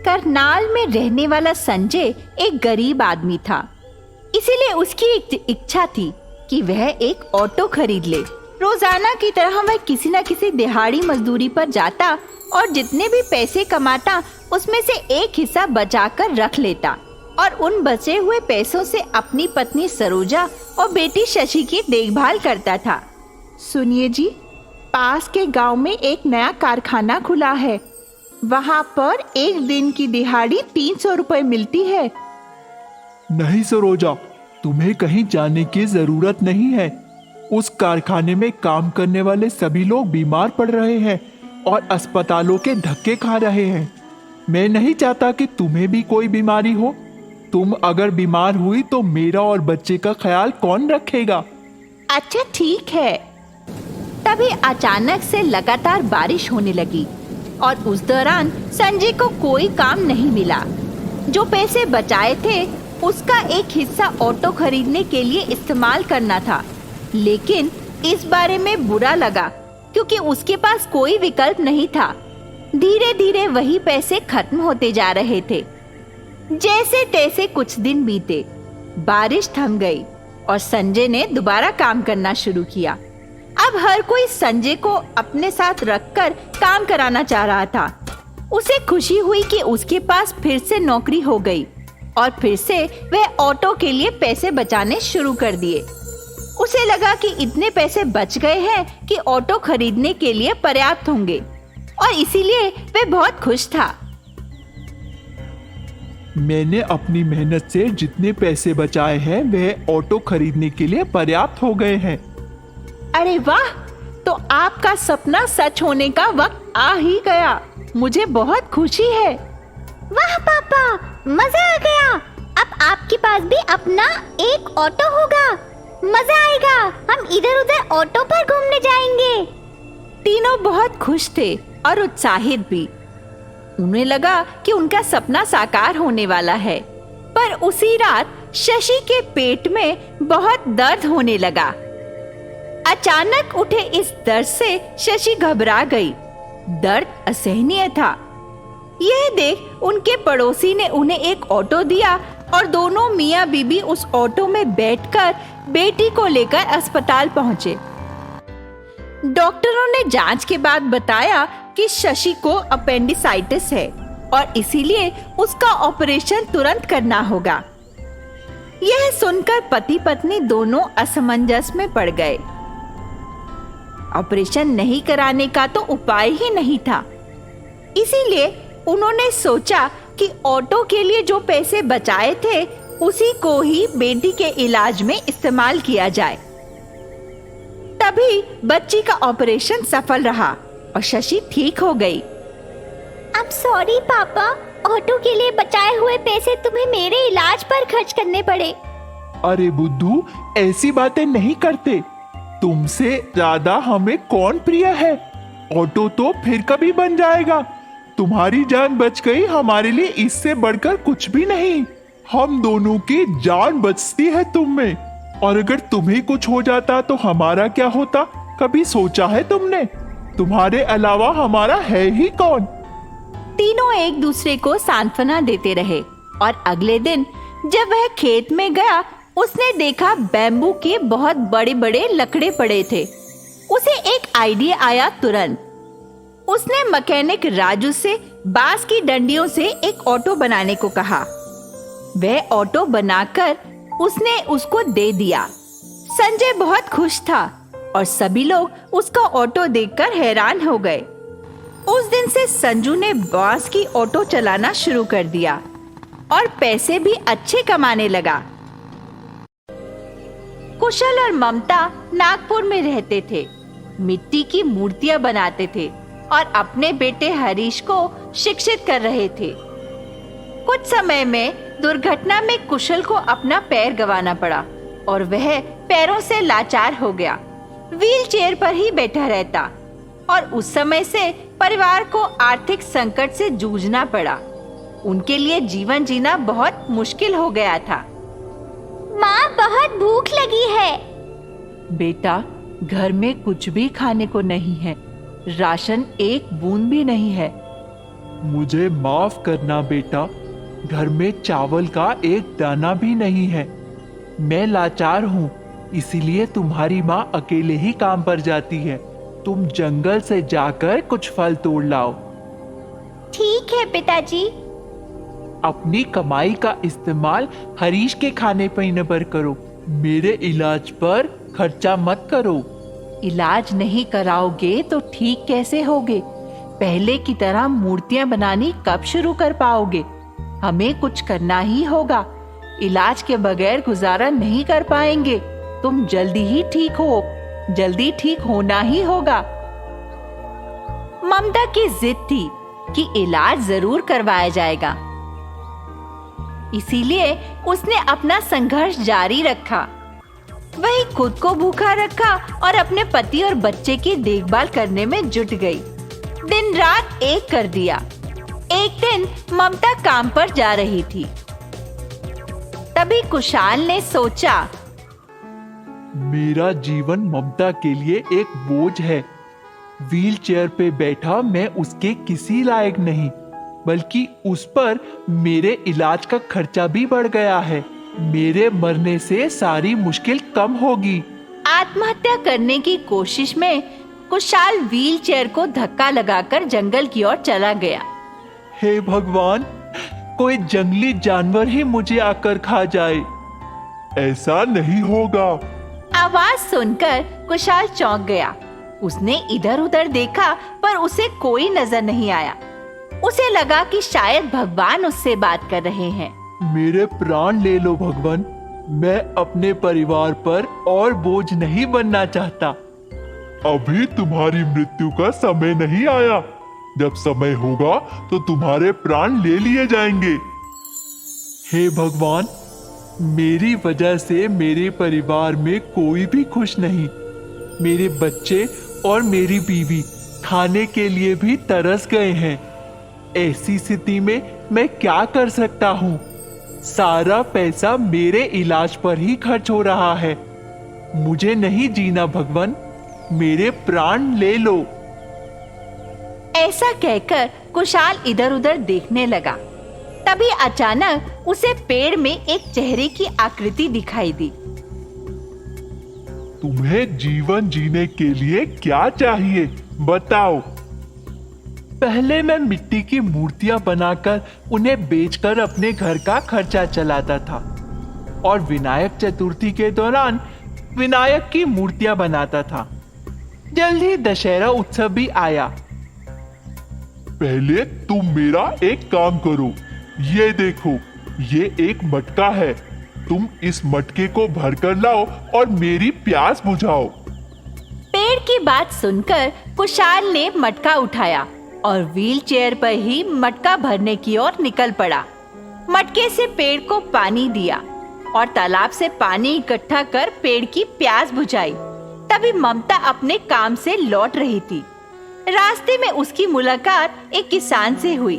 करनाल में रहने वाला संजय एक गरीब आदमी था, इसीलिए उसकी एक इच्छा थी कि वह एक ऑटो खरीद ले। रोजाना की तरह वह किसी न किसी दिहाड़ी मजदूरी पर जाता और जितने भी पैसे कमाता उसमें से एक हिस्सा बचाकर रख लेता और उन बचे हुए पैसों से अपनी पत्नी सरोजा और बेटी शशि की देखभाल करता था। सुनिए जी, पास के गांव में एक नया कारखाना खुला है। वहां पर एक दिन की दिहाड़ी 300 रुपए मिलती है। नहीं सरोजा, तुम्हें कहीं जाने की जरूरत नहीं है। उस कारखाने में काम करने वाले सभी लोग बीमार पड़ रहे हैं और अस्पतालों के धक्के खा रहे हैं। मैं नहीं चाहता कि तुम्हें भी कोई बीमारी हो। तुम अगर बीमार हुई तो मेरा और बच्चे का ख्याल कौन रखेगा? अच्छा ठीक है। तभी अचानक से लगातार बारिश होने लगी और उस दौरान संजय को कोई काम नहीं मिला। जो पैसे बचाए थे उसका एक हिस्सा ऑटो खरीदने के लिए इस्तेमाल करना था, लेकिन इस बारे में बुरा लगा क्योंकि उसके पास कोई विकल्प नहीं था। धीरे धीरे वही पैसे खत्म होते जा रहे थे। जैसे तैसे कुछ दिन बीते, बारिश थम गई और संजय ने दोबारा काम करना शुरू किया। अब हर कोई संजय को अपने साथ रखकर काम कराना चाह रहा था। उसे खुशी हुई कि उसके पास फिर से नौकरी हो गई और फिर से वह ऑटो के लिए पैसे बचाने शुरू कर दिए। उसे लगा कि इतने पैसे बच गए हैं कि ऑटो खरीदने के लिए पर्याप्त होंगे और इसीलिए वह बहुत खुश था। मैंने अपनी मेहनत से जितने पैसे बचाए हैं वह ऑटो खरीदने के लिए पर्याप्त हो गए हैं। अरे वाह, तो आपका सपना सच होने का वक्त आ ही गया। मुझे बहुत खुशी है। वाह पापा, मजा आ गया। अब आपके पास भी अपना एक ऑटो होगा। मजा आएगा। हम इधर उधर ऑटो पर घूमने जाएंगे। तीनों बहुत खुश थे और उत्साहित भी। उन्हें लगा कि उनका सपना साकार होने वाला है। पर उसी रात शशि के पेट में बहुत दर्द होने लगा। अचानक उठे इस दर्द से शशि घबरा गई। दर्द असहनीय था। यह देख उनके पड़ोसी ने उन्हें एक ऑटो दिया और दोनों मियां बीबी उस ऑटो में बैठकर बेटी को लेकर अस्पताल पहुंचे। डॉक्टरों ने जांच के बाद बताया कि शशि को अपेंडिसाइटिस है और इसीलिए उसका ऑपरेशन तुरंत करना होगा। यह सुनकर पति पत्नी दोनों असमंजस में पड़ गए। ऑपरेशन नहीं कराने का तो उपाय ही नहीं था, इसीलिए उन्होंने सोचा कि ऑटो के लिए जो पैसे बचाए थे उसी को ही बेटी के इलाज में इस्तेमाल किया जाए। तभी बच्ची का ऑपरेशन सफल रहा और शशि ठीक हो गई। अब सॉरी पापा, ऑटो के लिए बचाए हुए पैसे तुम्हें मेरे इलाज पर खर्च करने पड़े। अरे बुद्धू, ऐसी बातें नहीं करते। तुमसे ज्यादा हमें कौन प्रिय है? ऑटो तो फिर कभी बन जाएगा। तुम्हारी जान बच गई, हमारे लिए इससे बढ़कर कुछ भी नहीं। हम दोनों की जान बचती है तुम में, और अगर तुम्हें कुछ हो जाता तो हमारा क्या होता? कभी सोचा है तुमने? तुम्हारे अलावा हमारा है ही कौन? तीनों एक दूसरे को सांत्वना देते रहे और अगले दिन जब वह खेत में गया उसने देखा बैम्बू के बहुत बड़े बड़े लकड़े पड़े थे। उसे एक आइडिया आया। तुरंत उसने मैकेनिक राजू से बांस की डंडियों से एक ऑटो बनाने को कहा। वह ऑटो बनाकर उसने उसको दे दिया। संजय बहुत खुश था और सभी लोग उसका ऑटो देखकर हैरान हो गए। उस दिन से संजू ने बांस की ऑटो चलाना शुरू कर दिया और पैसे भी अच्छे कमाने लगा। कुशल और ममता नागपुर में रहते थे, मिट्टी की मूर्तियां बनाते थे और अपने बेटे हरीश को शिक्षित कर रहे थे। कुछ समय में दुर्घटना में कुशल को अपना पैर गंवाना पड़ा और वह पैरों से लाचार हो गया। व्हील चेयर पर ही बैठा रहता और उस समय से परिवार को आर्थिक संकट से जूझना पड़ा। उनके लिए जीवन जीना बहुत मुश्किल हो गया था। माँ, बहुत भूख लगी है। बेटा, घर में कुछ भी खाने को नहीं है। राशन एक बूंद भी नहीं है। मुझे माफ करना बेटा, घर में चावल का एक दाना भी नहीं है। मैं लाचार हूँ, इसीलिए तुम्हारी माँ अकेले ही काम पर जाती है। तुम जंगल से जाकर कुछ फल तोड़ लाओ। ठीक है पिताजी। अपनी कमाई का इस्तेमाल हरीश के खाने पीने पर करो, मेरे इलाज पर खर्चा मत करो। इलाज नहीं कराओगे तो ठीक कैसे होगे? पहले की तरह मूर्तियां बनानी कब शुरू कर पाओगे? हमें कुछ करना ही होगा। इलाज के बगैर गुजारा नहीं कर पाएंगे। तुम जल्दी ही ठीक हो, जल्दी ठीक होना ही होगा। ममता की जिद थी कि इलाज जरूर करवाया जाएगा, इसीलिए उसने अपना संघर्ष जारी रखा। वही खुद को भूखा रखा और अपने पति और बच्चे की देखभाल करने में जुट गई। दिन रात एक कर दिया। एक दिन ममता काम पर जा रही थी। तभी कुशाल ने सोचा, मेरा जीवन ममता के लिए एक बोझ है। व्हील चेयर पे बैठा मैं उसके किसी लायक नहीं, बल्कि उस पर मेरे इलाज का खर्चा भी बढ़ गया है। मेरे मरने से सारी मुश्किल कम होगी। आत्महत्या करने की कोशिश में कुशाल व्हील चेयर को धक्का लगाकर जंगल की ओर चला गया। हे भगवान, कोई जंगली जानवर ही मुझे आकर खा जाए। ऐसा नहीं होगा। आवाज सुनकर कुशाल चौंक गया। उसने इधर उधर देखा पर उसे कोई नजर नहीं आया। उसे लगा कि शायद भगवान उससे बात कर रहे हैं। मेरे प्राण ले लो भगवान, मैं अपने परिवार पर और बोझ नहीं बनना चाहता। अभी तुम्हारी मृत्यु का समय नहीं आया। जब समय होगा तो तुम्हारे प्राण ले लिए जाएंगे। हे भगवान, मेरी वजह से मेरे परिवार में कोई भी खुश नहीं। मेरे बच्चे और मेरी बीवी खाने के लिए भी तरस गए हैं। ऐसी स्थिति में मैं क्या कर सकता हूँ? सारा पैसा मेरे इलाज पर ही खर्च हो रहा है। मुझे नहीं जीना भगवान, मेरे प्राण ले लो। ऐसा कहकर कुशाल इधर उधर देखने लगा। तभी अचानक उसे पेड़ में एक चेहरे की आकृति दिखाई दी। तुम्हें जीवन जीने के लिए क्या चाहिए, बताओ। पहले मैं मिट्टी की मूर्तियां बनाकर उन्हें बेचकर अपने घर का खर्चा चलाता था और विनायक चतुर्थी के दौरान विनायक की मूर्तियां बनाता था। जल्द ही दशहरा उत्सव भी आया। पहले तुम मेरा एक काम करो। ये देखो, ये एक मटका है। तुम इस मटके को भरकर लाओ और मेरी प्यास बुझाओ। पेड़ की बात सुनकर कुशाल ने मटका उठाया और व्हील चेयर पर ही मटका भरने की ओर निकल पड़ा। मटके से पेड़ को पानी दिया और तालाब से पानी इकट्ठा कर पेड़ की प्यास बुझाई। तभी ममता अपने काम से लौट रही थी। रास्ते में उसकी मुलाकात एक किसान से हुई।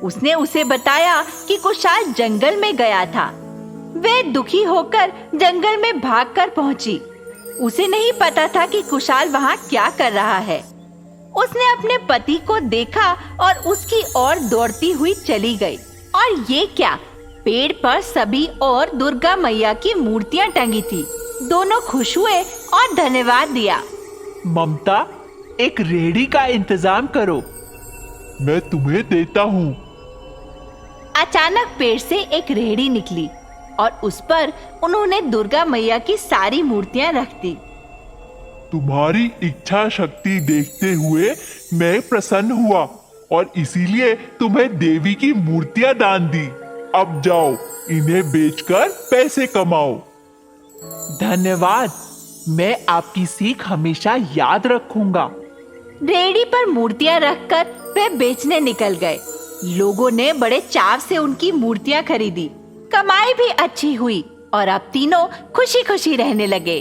उसने उसे बताया कि कुशाल जंगल में गया था। वे दुखी होकर जंगल में भागकर पहुंची। उसे नहीं पता था कि कुशाल वहां क्या कर रहा है। उसने अपने पति को देखा और उसकी ओर दौड़ती हुई चली गई। और ये क्या, पेड़ पर सभी और दुर्गा मैया की मूर्तियां टंगी थी। दोनों खुश हुए और धन्यवाद दिया। ममता, एक रेहड़ी का इंतजाम करो, मैं तुम्हें देता हूँ। अचानक पेड़ से एक रेहड़ी निकली और उस पर उन्होंने दुर्गा मैया की सारी मूर्तियां रख दी। तुम्हारी इच्छा शक्ति देखते हुए मैं प्रसन्न हुआ और इसीलिए तुम्हें देवी की मूर्तियां दान दी। अब जाओ, इन्हें बेचकर पैसे कमाओ। धन्यवाद, मैं आपकी सीख हमेशा याद रखूंगा। रेहड़ी पर मूर्तियां रखकर वे बेचने निकल गए। लोगों ने बड़े चाव से उनकी मूर्तियां खरीदी। कमाई भी अच्छी हुई और अब तीनों खुशी खुशी रहने लगे।